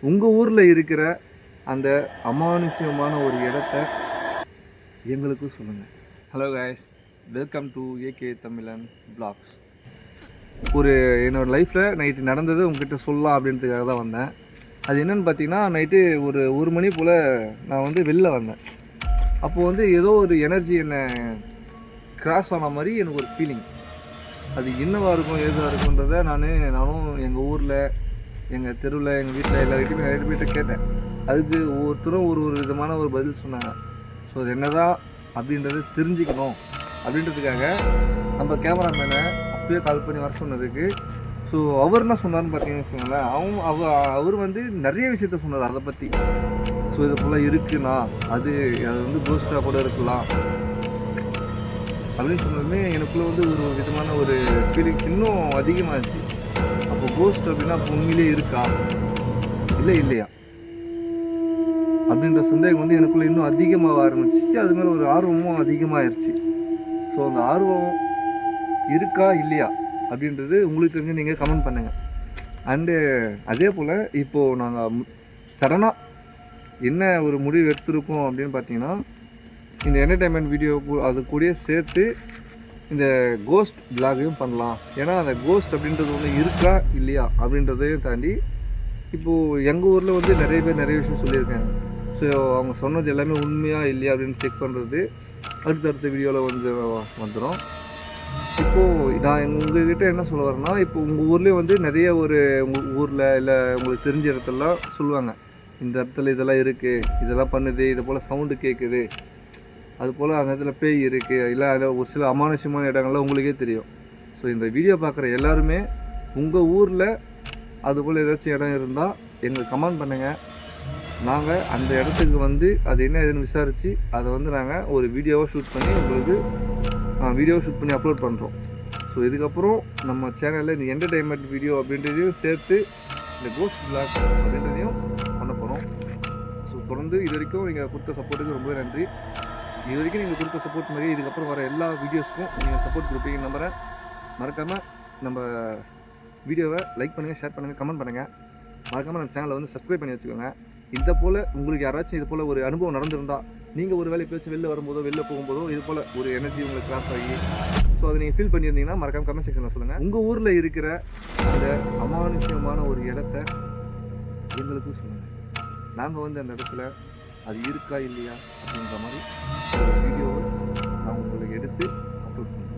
உங்கள் ஊரில் இருக்கிற அந்த அமானுஷ்யமான ஒரு இடத்த எங்களுக்கும் சொல்லுங்கள். Hello guys, welcome to AK தமிழன் பிளாக்ஸ். என்னோடய லைஃப்பில் நைட்டு நடந்தது உங்ககிட்ட சொல்லலாம் அப்படின்றதுக்காக தான் வந்தேன். அது என்னென்னு பார்த்தீங்கன்னா, நைட்டு ஒரு மணி போல் நான் வெளில வந்தேன். அப்போது ஏதோ ஒரு எனர்ஜி என்னை கிராஸ் ஆன மாதிரி எனக்கு ஒரு ஃபீலிங். அது என்னவாக இருக்கும் ஏதாக இருக்குன்றதை நானும் எங்கள் ஊரில், எங்கள் தெருவில், எங்கள் வீட்டில் எல்லாருக்கிட்டையுமே நிறைய பேர்கிட்ட கேட்டேன். அதுக்கு ஒவ்வொருத்தரும் ஒரு விதமான ஒரு பதில் சொன்னாங்க. ஸோ அது என்னதான் அப்படின்றத தெரிஞ்சுக்கணும் அப்படின்றதுக்காக நம்ம கேமராமேனை அப்பயே கால் பண்ணி வர சொன்னதுக்கு, ஸோ அவர் என்ன சொன்னார்னு பார்த்தீங்கன்னு வச்சுக்கோங்களேன், அவர் நிறைய விஷயத்த சொன்னார் அதை பற்றி. ஸோ இது போல் இருக்குண்ணா, அது கோஸ்டாக கூட இருக்கலாம் அப்படின்னு சொன்னதுமே எனக்குள்ளே ஒரு விதமான ஒரு ஃபீலிங்ஸ் இன்னும் அதிகமாகிடுச்சு. அப்போ கோஸ்ட் அப்படின்னா அப்போ உண்மையிலே இருக்கா இல்லையா அப்படின்ற சந்தேகம் எனக்குள்ளே இன்னும் அதிகமாக ஆரம்பிச்சிச்சு. அது மேலே ஒரு ஆர்வமும் அதிகமாகிடுச்சு. ஸோ அந்த ஆர்வம் இருக்கா இல்லையா அப்படின்றது உங்களுக்கு தெரிஞ்சு நீங்கள் கமெண்ட் பண்ணுங்கள். அண்டு அதே போல் இப்போது நாங்கள் சடனாக என்ன ஒரு முடிவு எடுத்துருக்கோம் அப்படின்னு பார்த்தீங்கன்னா, இந்த என்டர்டைன்மெண்ட் வீடியோ அது கூட சேர்த்து இந்த கோஸ்ட் பிளாகையும் பண்ணலாம். ஏன்னா அந்த கோஸ்ட் அப்படின்றது ஒன்று இருக்கா இல்லையா அப்படின்றதையும் தாண்டி இப்போது எங்கள் ஊரில் நிறைய பேர் நிறைய விஷயம் சொல்லியிருக்காங்க. ஸோ அவங்க சொன்னது எல்லாமே உண்மையாக இல்லையா அப்படின்னு செக் பண்ணுறது அடுத்தடுத்த வீடியோவில் வந்துடும். இப்போது நான் உங்கள்கிட்ட என்ன சொல்ல வரேன்னா, இப்போ உங்கள் ஊர்லேயே நிறைய உங்கள் ஊரில் இல்லை உங்களுக்கு தெரிஞ்ச இடத்துலலாம் சொல்லுவாங்க, இந்த இடத்துல இதெல்லாம் இருக்குது, இதெல்லாம் பண்ணுது, இது போல் சவுண்டு கேட்குது, அதுபோல் அந்த இடத்துல பேய் இருக்குது, இல்லை அதில் ஒரு சில அமானுஷ்யமான இடங்கள்லாம் உங்களுக்கே தெரியும். ஸோ இந்த வீடியோ பார்க்குற எல்லாருமே உங்கள் ஊரில் அதுபோல் ஏதாச்சும் இடம் இருந்தால் எங்களுக்கு கமெண்ட் பண்ணுங்கள். நாங்கள் அந்த இடத்துக்கு அது என்ன ஏதுன்னு விசாரித்து அதை நாங்கள் ஒரு வீடியோவை ஷூட் பண்ணி உங்களுக்கு அப்லோட் பண்ணுறோம். ஸோ இதுக்கப்புறம் நம்ம சேனலில் இந்த என்டர்டைன்மெண்ட் வீடியோ அப்படின்றதையும் சேர்த்து இந்த கோஸ்ட் பிளாக் அப்படின்றதையும் பண்ண போகிறோம். ஸோ தொடர்ந்து இது வரைக்கும் நீங்கள் கொடுத்த சப்போர்ட்டுக்கு ரொம்ப நன்றி. இது வரைக்கும் நீங்கள் கொடுத்த சப்போர்ட் மாதிரி இதுக்கப்புறம் வர எல்லா வீடியோஸ்க்கும் நீங்கள் சப்போர்ட் கொடுப்பீங்கன்னு நம்புகிறேன். மறக்காமல் நம்ம வீடியோவை லைக் பண்ணுங்கள், ஷேர் பண்ணுங்கள், கமெண்ட் பண்ணுங்கள். மறக்காமல் நம்ம சேனலை சப்ஸ்கிரைப் பண்ணி வச்சுக்கோங்க. இது போல் உங்களுக்கு யாராச்சும் இது போல் ஒரு அனுபவம் நடந்திருந்தால், நீங்கள் ஒரு வேலை பேச்சு வெளில வரும்போதோ வெளில போகும்போதோ இது போல் ஒரு எனர்ஜி உங்களுக்கு கிராஸ் ஆகி ஸோ அதை நீங்கள் ஃபீல் பண்ணியிருந்தீங்கன்னா மறக்காமல் கமெண்ட் செக்ஷனில் சொல்லுங்கள். உங்கள் ஊரில் இருக்கிற அந்த அமானுஷ்யமான ஒரு இடத்த எங்களுக்கும் சொல்லுங்கள். நாங்கள் அந்த இடத்துல அது இருக்கா இல்லையா அப்படின்ற மாதிரி ஒரு வீடியோவை நான் உங்களுக்கு எடுத்து அப்லோட் பண்ணுறேன்.